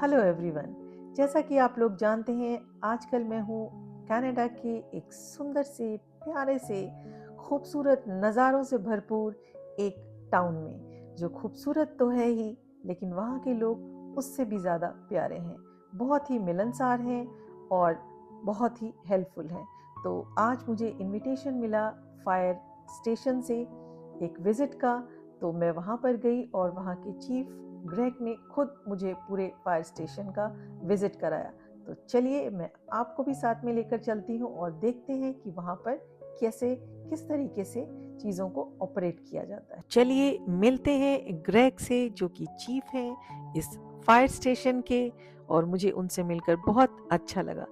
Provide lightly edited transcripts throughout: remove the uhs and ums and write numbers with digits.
Hello everyone. जैसा कि आप लोग जानते हैं, आजकल मैं हूँ कनाडा के एक सुंदर से प्यारे से खूबसूरत नज़ारों से भरपूर एक टाउन में, जो खूबसूरत तो है ही लेकिन वहाँ के लोग उससे भी ज़्यादा प्यारे हैं, बहुत ही मिलनसार हैं और बहुत ही हेल्पफुल हैं। तो आज मुझे इनविटेशन मिला फायर स्टेशन से एक विज़िट का, तो मैं वहाँ पर गई और वहाँ के चीफ ग्रेग ने खुद मुझे पूरे फायर स्टेशन का विजिट कराया। तो चलिए मैं आपको भी साथ में लेकर चलती हूँ और देखते हैं कि वहाँ पर किस तरीके से चीज़ों को ऑपरेट किया जाता है। चलिए मिलते हैं ग्रेग से, जो कि चीफ हैं इस फायर स्टेशन के, और मुझे उनसे मिलकर बहुत अच्छा लगा।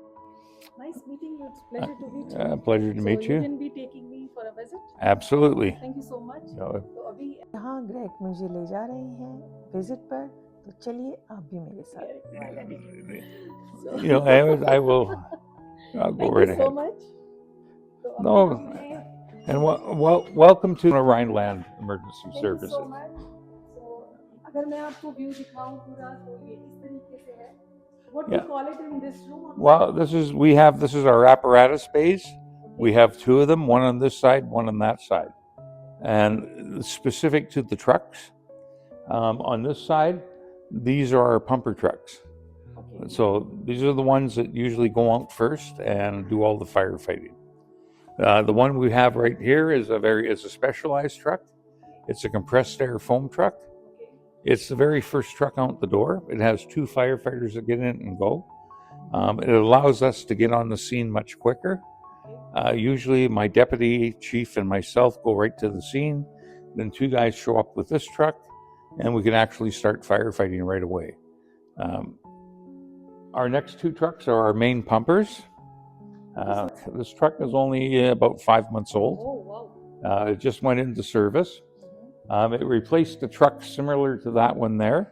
Nice meeting you. It's pleasure to meet you. Pleasure to So meet you you. can be taking me for a visit. Absolutely. Thank you so much. You तो अभी यहाँ ग्रेग मुझे ले जा रहे हैं विजिट पर, तो चलिए आप भी मेरे साथ। I will. I'll go Thank right you so ahead. much. तो अभी No, हमने and welcome to Rhineland Emergency Thank you Services. so much. So अगर मैं आपको व्यू दिखाऊं पूरा, तो ये इस तरीके से है. What we Yeah. call it in this room? Well, this is our apparatus bays. We have two of them, one on this side, one on that side, and specific to the trucks. On this side, these are our pumper trucks. Okay. So these are the ones that usually go out first and do all the firefighting. The one we have right here is a specialized truck. It's a compressed air foam truck. Okay. It's the very first truck out the door. It has two firefighters that get in and go. It allows us to get on the scene much quicker. Usually my deputy chief and myself go right to the scene. Then two guys show up with this truck, and we can actually start firefighting right away. Our next two trucks are our main pumpers. This truck is only about 5 months old. Oh, wow. It just went into service. It replaced a truck similar to that one there.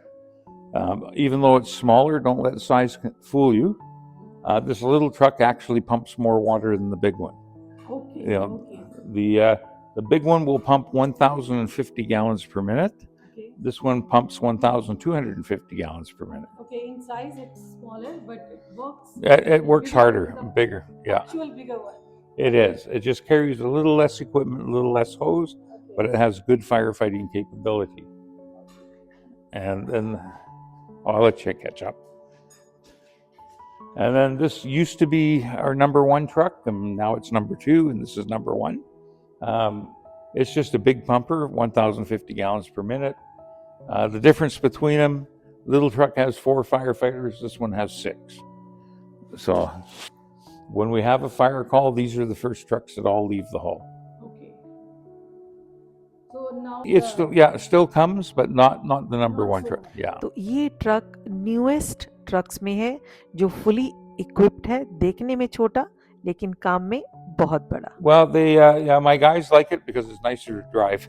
Even though it's smaller, don't let the size fool you. This little truck actually pumps more water than the big one. Okay. Okay. The big one will pump 1,050 gallons per minute. Okay. This one pumps 1,250 gallons per minute. Okay, in size it's smaller, but it works. It works harder, bigger. Yeah. Actual bigger one. It is. It just carries a little less equipment, a little less hose, but it has good firefighting capability. And then I'll let you catch up. And then this used to be our number one truck, and now it's number two, and this is number one. It's just a big pumper, 1,050 gallons per minute. The difference between them, little truck has 4 firefighters, this one has 6. So when we have a fire call, these are the first trucks that all leave the hall. Okay. So now It still comes, but not the number one truck. Yeah. तो ये truck newest trucks में है, जो fully equipped है, देखने में छोटा लेकिन काम में बहुत बड़ा. Well, my guys like it because it's nicer to drive.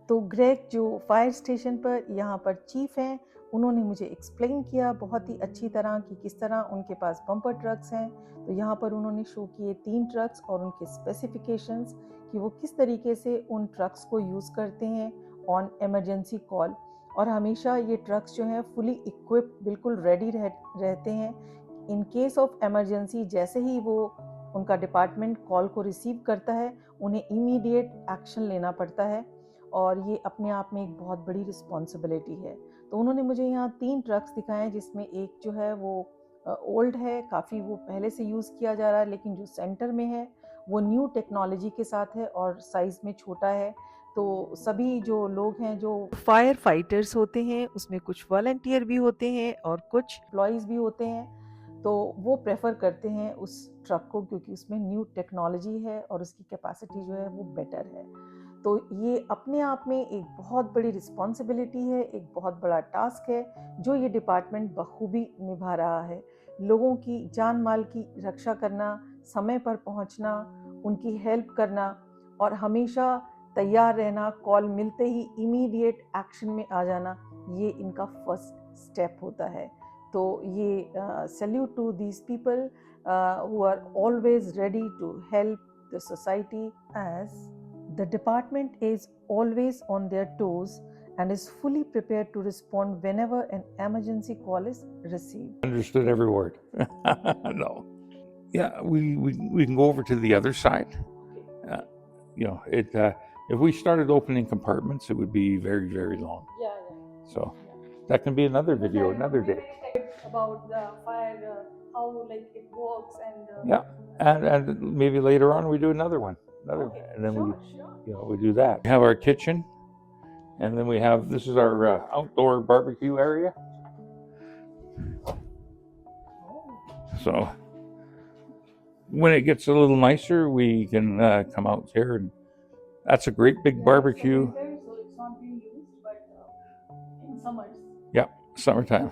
तो ग्रेग जो फायर स्टेशन पर यहाँ पर चीफ हैं, उन्होंने मुझे एक्सप्लेन किया बहुत ही अच्छी तरह कि किस तरह उनके पास बम्पर ट्रक्स हैं. तो यहाँ पर उन्होंने शो किए 3 ट्रक्स और उनके स्पेसिफिकेशंस कि वो किस तरीके से उन ट्रक्स को यूज़ करते हैं ऑन इमरजेंसी कॉल. और हमेशा ये ट्रक्स जो हैं फुली इक्विप्ड, बिल्कुल रेडी रहते हैं. इन केस ऑफ इमरजेंसी जैसे ही वो उनका डिपार्टमेंट कॉल को रिसीव करता है, उन्हें इमीडिएट एक्शन लेना पड़ता है, और ये अपने आप में एक बहुत बड़ी रिस्पॉन्सिबिलिटी है. तो उन्होंने मुझे यहाँ 3 ट्रक्स दिखाए, जिसमें एक जो है वो ओल्ड है, काफ़ी वो पहले से यूज़ किया जा रहा है, लेकिन जो सेंटर में है वो न्यू टेक्नोलॉजी के साथ है और साइज़ में छोटा है. तो सभी जो लोग हैं जो फायर फाइटर्स होते हैं, उसमें कुछ वॉलंटियर भी होते हैं और कुछ एम्प्लॉयज़ भी होते हैं, तो वो प्रेफर करते हैं उस ट्रक को, क्योंकि उसमें न्यू टेक्नोलॉजी है और उसकी कैपेसिटी जो है वो बेटर है. तो ये अपने आप में एक बहुत बड़ी रिस्पॉन्सिबिलिटी है, एक बहुत बड़ा टास्क है जो ये डिपार्टमेंट बखूबी निभा रहा है. लोगों की जान माल की रक्षा करना, समय पर पहुंचना, उनकी हेल्प करना और हमेशा तैयार रहना, कॉल मिलते ही इमीडिएट एक्शन में आ जाना, ये इनका फर्स्ट स्टेप होता है. तो ये salute to these people who are always ready to help the society, as the department is always on their toes and is fully prepared to respond whenever an emergency call is received. Understood every word. No. Yeah, we can go over to the other side. Uh, if we started opening compartments, it would be very, very long. Yeah. So that can be another video, another day. About the fire, how like it works, and Yeah, and maybe later on we do another one, and then we do that. We have our kitchen, and then this is our outdoor barbecue area. So when it gets a little nicer, we can come out here, and that's a great big barbecue. So it's not being used, but in summers. Yeah, summertime.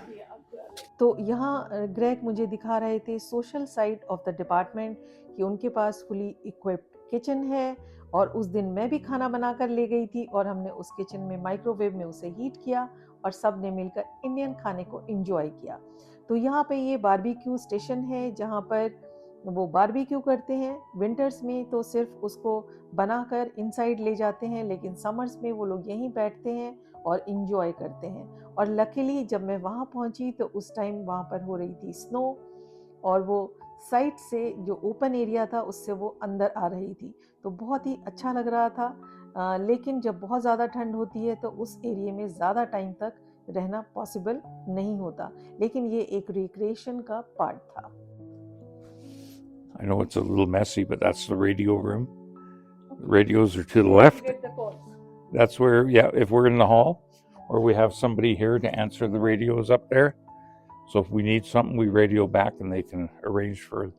तो यहाँ Greg मुझे दिखा रहे थे social side of the department कि उनके पास fully equipped kitchen है, और उस दिन मैं भी खाना बनाकर ले गई थी और हमने उस किचन में माइक्रोवेव में उसे हीट किया और सब ने मिलकर इंडियन खाने को एंजॉय किया। तो यहाँ पे ये बारबेक्यू स्टेशन है जहाँ पर वो बारबेक्यू करते हैं। विंटर्स में तो सिर्फ उसको बनाकर इनसाइड ले जाते हैं, लेकिन समर्स में वो लोग यहीं बैठते हैं और इंजॉय करते हैं। और लकीली जब मैं वहाँ पहुँची तो उस टाइम वहाँ पर हो रही थी स्नो, और वो साइड से जो ओपन एरिया था उससे वो अंदर आ रही थी, तो बहुत ही अच्छा लग रहा था। लेकिन जब बहुत ज़्यादा ठंड होती है तो उस एरिया में ज़्यादा टाइम तक रहना पॉसिबल नहीं होता, लेकिन ये एक रिक्रिएशन का पार्ट था। I know it's a little messy, but that's the radio room. The radios are to the left. That's where, if we're in the hall, or we have somebody here to answer the radios up there. So if we need something, we radio back and they can arrange for.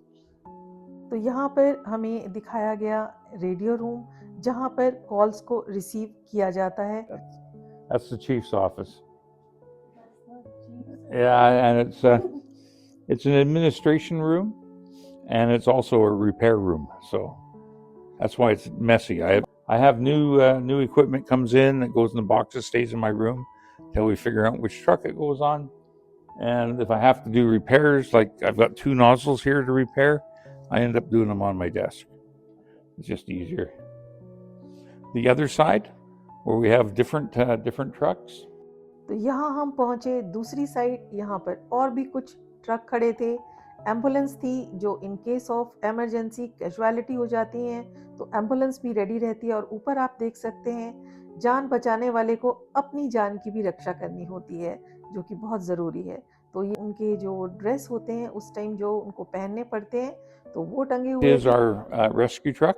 तो यहाँ पर हमें दिखाया गया radio room जहाँ पर calls को receive किया जाता है। That's the chief's office. Yeah, and it's an administration room, and it's also a repair room. So that's why it's messy. I have new equipment comes in that goes in the boxes, stays in my room till we figure out which truck it goes on. And if I have to do repairs, like I've got 2 nozzles here to repair, I end up doing them on my desk. It's just easier. The other side, where we have different trucks. तो यहाँ हम पहुँचे दूसरी side, यहाँ पर और भी कुछ ट्रक खड़े थे। एम्बुलेंस थी जो in case of emergency casualty हो जाती हैं तो एम्बुलेंस भी रेडी रहती है। और ऊपर आप देख सकते हैं जान बचाने वाले को अपनी जान की भी रक्षा करनी होती है, जो कि बहुत ज़रूरी है। तो ये उनके जो ड्रेस होते हैं उस टाइम जो उनको पहनने पड़ते हैं, तो वो टंगे हुए। Here's our rescue truck.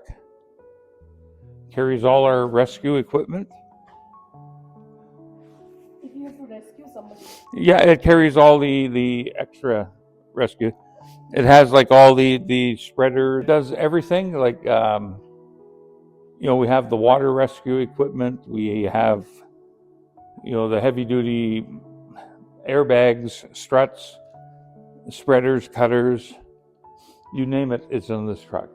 Carries all our rescue equipment. If you have to rescue somebody. Yeah, it carries all the extra rescue. It has like all the spreader. It does everything. Like we have the water rescue equipment. We have the heavy duty airbags, struts, spreaders, cutters, you name it, it's in this truck.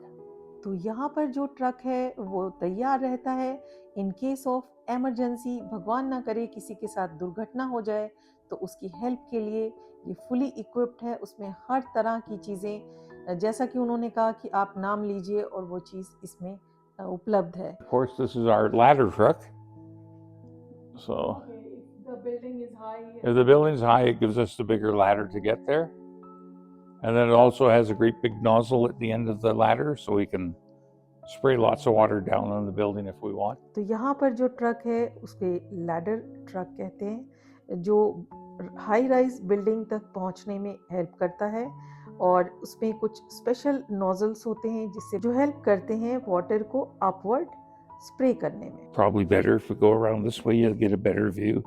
तो यहाँ पर जो truck है वो तैयार रहता है in case of emergency, भगवान ना करे किसी के साथ दुर्घटना हो जाए तो उसकी हेल्प के लिए ये फुली इक्विप्ड है। उसमें हर तरह की चीज़ें, जैसा कि उन्होंने कहा कि आप नाम लीजिए और वो चीज़ इसमें उपलब्ध है। Of course, this is our ladder truck. So the building is high. If the building's high, it gives us the bigger ladder to get there. And then it also has a great big nozzle at the end of the ladder, so we can spray lots of water down on the building if we want. तो यहाँ पर जो truck है उसके ladder truck कहते हैं, जो high rise building तक पहुँचने में हेल्प करता है। और उसमें कुछ स्पेशल नोजल्स होते हैं जिससे जो हेल्प करते हैं वाटर को अपवर्ड स्प्रे करने में। Probably better if we go around this way, you'll get a better view.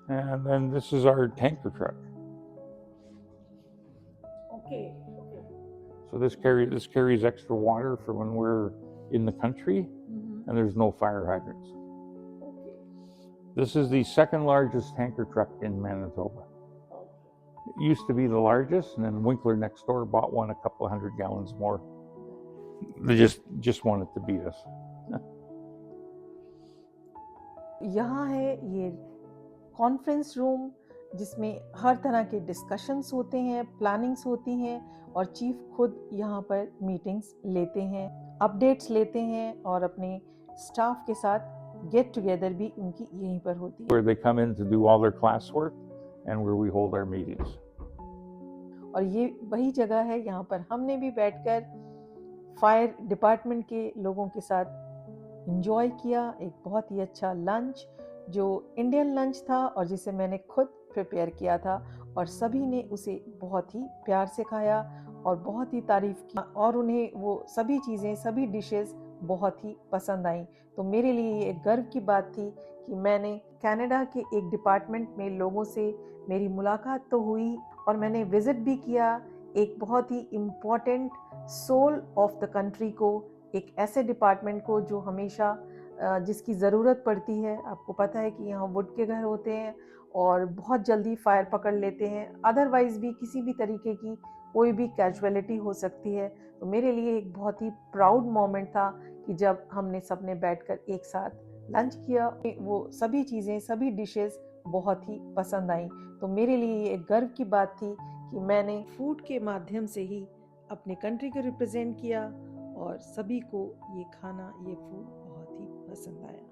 And then this is our tanker truck. Okay. So this carries extra water for when we're in the country and there's no fire hydrants. Okay. This is the second largest tanker truck in Manitoba. It used to be the largest, and then Winkler next door bought one a couple of 100 gallons more. They just wanted to beat us. यहाँ है ये conference room जिसमें हर तरह के discussions होते हैं, plannings होती हैं और चीफ खुद यहाँ पर मीटिंग्स लेते हैं, अपडेट्स लेते हैं और अपने स्टाफ के साथ गेट टुगेदर भी उनकी यहीं पर होती है। where they come in to do all their classwork and where we hold our meetings. और ये वही जगह है, यहाँ पर हमने भी बैठकर फायर डिपार्टमेंट के लोगों के साथ एंजॉय किया एक बहुत ही अच्छा लंच, जो इंडियन लंच था और जिसे मैंने खुद प्रिपेयर किया था, और सभी ने उसे बहुत ही प्यार से खाया और बहुत ही तारीफ की, और उन्हें वो सभी चीज़ें, सभी डिशेस बहुत ही पसंद आई। तो मेरे लिए ये एक गर्व की बात थी कि मैंने कनाडा के एक डिपार्टमेंट में लोगों से मेरी मुलाकात तो हुई और मैंने विज़िट भी किया एक बहुत ही important soul of the country को, एक ऐसे डिपार्टमेंट को जो हमेशा जिसकी ज़रूरत पड़ती है। आपको पता है कि यहाँ वुड के घर होते हैं और बहुत जल्दी फायर पकड़ लेते हैं, अदरवाइज़ भी किसी भी तरीके की कोई भी कैजुअलिटी हो सकती है। तो मेरे लिए एक बहुत ही प्राउड मोमेंट था कि जब हमने सबने बैठकर एक साथ लंच किया, वो सभी चीज़ें, सभी डिशेस बहुत ही पसंद आई। तो मेरे लिए ये एक गर्व की बात थी कि मैंने फूड के माध्यम से ही अपने कंट्री को रिप्रेजेंट किया और सभी को ये खाना, ये फूड बहुत ही पसंद आया।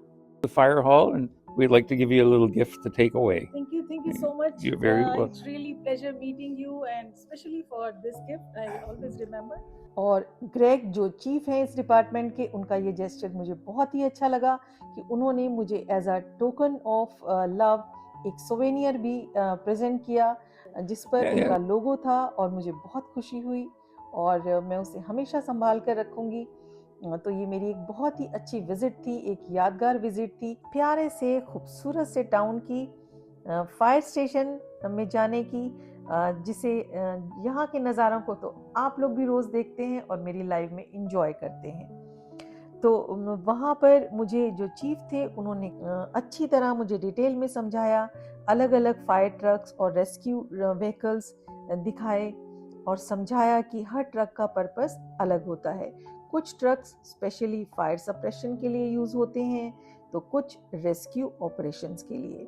The fire hall, and we'd like to give you a little gift to take away. Thank you so much. You're very welcome. It's really pleasure meeting you, and especially for this gift, I will always remember. और Greg जो chief हैं इस department के, उनका ये gesture मुझे बहुत ही अच्छा लगा कि उन्होंने मुझे as a token of love एक सोवेनियर भी प्रेजेंट किया जिस पर उनका लोगो था, और मुझे बहुत खुशी हुई और मैं उसे हमेशा संभाल कर रखूंगी। तो ये मेरी एक बहुत ही अच्छी विजिट थी, एक यादगार विजिट थी, प्यारे से खूबसूरत से टाउन की, फायर स्टेशन में जाने की, जिसे यहाँ के नज़ारों को तो आप लोग भी रोज़ देखते हैं और मेरी लाइफ में इंजॉय करते हैं। तो वहाँ पर मुझे जो चीफ थे उन्होंने अच्छी तरह मुझे डिटेल में समझाया, अलग अलग फायर ट्रक्स और रेस्क्यू व्हीकल्स दिखाए और समझाया कि हर ट्रक का पर्पस अलग होता है। कुछ ट्रक्स स्पेशली फायर सप्रेशन के लिए यूज़ होते हैं, तो कुछ रेस्क्यू ऑपरेशंस के लिए।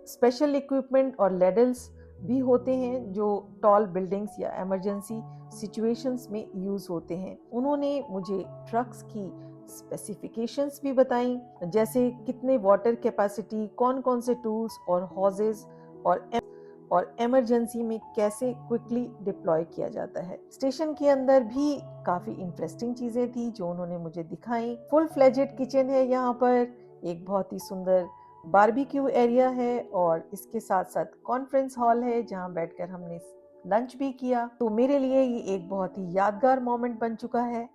स्पेशल इक्विपमेंट और लेडल्स भी होते हैं जो टॉल बिल्डिंग्स या इमरजेंसी सिचुएशंस में यूज़ होते हैं। उन्होंने मुझे ट्रक्स की स्पेसिफिकेशंस भी बताई, जैसे कितने वाटर कैपेसिटी, कौन कौन से टूल्स और हॉजेस और इमरजेंसी में कैसे क्विकली डिप्लॉय किया जाता है। स्टेशन के अंदर भी काफ़ी इंटरेस्टिंग चीज़ें थी जो उन्होंने मुझे दिखाई। फुल फ्लेजेड किचन है यहाँ पर, एक बहुत ही सुंदर बारबेक्यू एरिया है और इसके साथ साथ कॉन्फ्रेंस हॉल है जहाँ बैठकर हमने लंच भी किया। तो मेरे लिए ये एक बहुत ही यादगार मोमेंट बन चुका है।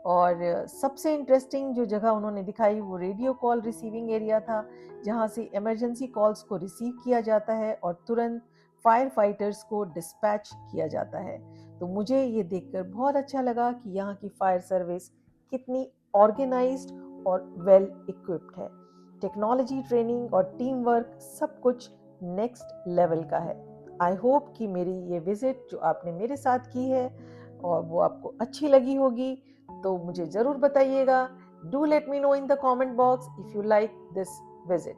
और सबसे इंटरेस्टिंग जो जगह उन्होंने दिखाई वो रेडियो कॉल रिसीविंग एरिया था, जहाँ से इमरजेंसी कॉल्स को रिसीव किया जाता है और तुरंत फायर फाइटर्स को डिस्पैच किया जाता है। तो मुझे ये देखकर बहुत अच्छा लगा कि यहाँ की फायर सर्विस कितनी ऑर्गेनाइज्ड और वेल इक्विप्ड है। टेक्नोलॉजी, ट्रेनिंग और टीम वर्क सब कुछ नेक्स्ट लेवल का है। आई होप कि मेरी ये विजिट जो आपने मेरे साथ की है और वो आपको अच्छी लगी होगी, तो मुझे ज़रूर बताइएगा। Do let me know in the comment box if you like this visit.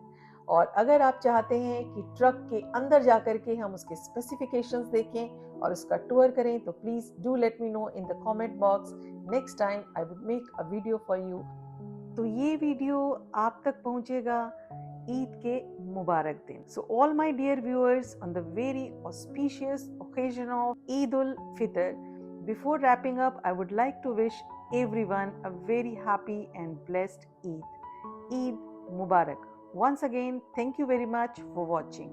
और अगर आप चाहते हैं कि ट्रक के अंदर जाकर के हम उसके स्पेसिफिकेशंस देखें और उसका टूर करें, तो please do let me know in the comment box. Next time I would make a video for you. तो ये वीडियो आप तक पहुंचेगा ईद के मुबारक दिन। So all my dear viewers, on the very auspicious occasion of Eid ul-Fitr, before wrapping up, I would like to wish everyone a very happy and blessed Eid. Eid Mubarak. Once again, thank you very much for watching.